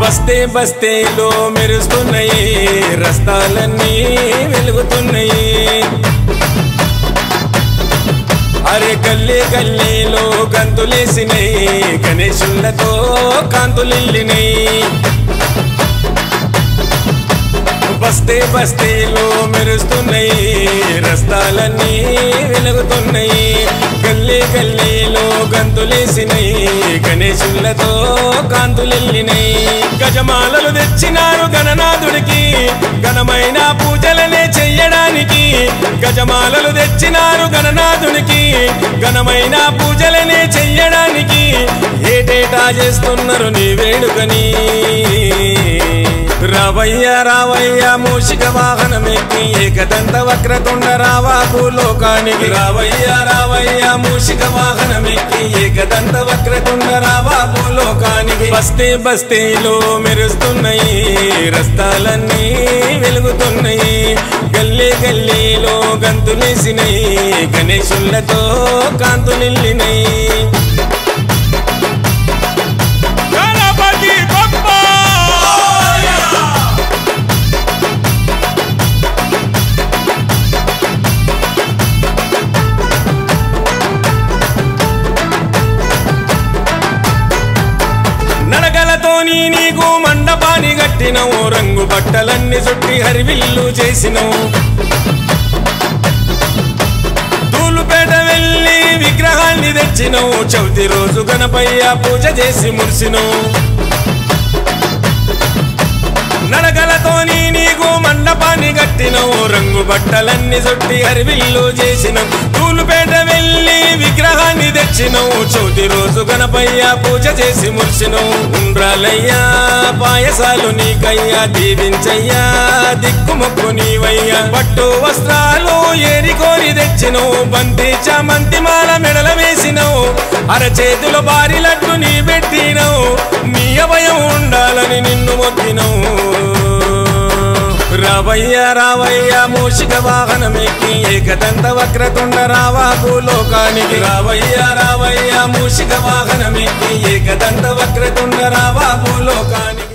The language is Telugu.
బస్తే బస్తేలో మెరుస్తున్నాయి రస్తాలన్నీ వెలుగుతున్నాయి అరే గల్లీ గల్లీలో గంతులేసినాయి గణేశులతో కాంతులిల్లినాయి బస్తే బస్తేలో మెరుస్తున్నాయి రస్తాలన్నీ వెలుగుతున్నాయి గల్లీ గల్లీలో గంతులేసినాయి గణేశులతో కాంతులిల్లినాయి గజమాలలు తెచ్చినారు గణనాథుడికి ఘనమైన పూజలనే చెయ్యడానికి గజమాలలు తెచ్చినారు గణనాథునికి ఘనమైన పూజలనే చెయ్యడానికి ఏటేటా చేస్తున్నారు నీ వేడుకని రావయ్య రావయ్య మూషిక వాహనమెక్కి ఏకదంత వక్రతుండ రావా భూలోకానికి రావయ్య రావయ్య మూషిక వాహనమెక్కి ఏకదంత వక్రతుండ రావా భూలోకానికి బస్తే బస్తేలో మెరుస్తున్నాయి రస్తాలన్నీ వెలుగుతున్నాయి గల్లీ గల్లీలో గంతులేసినాయి గణేశులతో కాంతులిల్లినాయి నీకు మండపాన్ని కట్టినవు రంగు బట్టలన్నీ చుట్టి హరివిల్లు చేసినవు తూలుపేట వెళ్ళి విగ్రహాన్ని తెచ్చినవు చవితి రోజు గణపయ్య పూజ చేసి మురిసినవు నడకలతోని నీకు మండపాన్ని కట్టినవు రంగు బట్టలన్నీ చుట్టి హరివిల్లు చేసినవు తూలుపేట వెళ్ళి విగ్రహాన్ని తెచ్చినవు చవితి రోజు గణపయ్య పూజ చేసి మురిసినవు ఉండ్రాలయ్యా పాయసాలు నీకయ్యా దీవించయ్యా దిక్కుమొక్కు నీవయ్యా పట్టు వస్త్రాలు ఏరికోరి తెచ్చినవు బంతి చామంతి మాల మెడల వేసినవు అరచేతుల భారీ లడ్డు నీ పెట్టినవు నీ అభయం ఉండాలని నిన్ను మొక్కినవు రావయ్య రావయ్య మూషిక వాహనమెక్కి ఏకదంత వక్రతుండ రావా భూలోకానికి రావయ్య రావయ్య మూషిక వాహనమెక్కి ఏకదంత వక్రతుండ రావా భూలోకానికి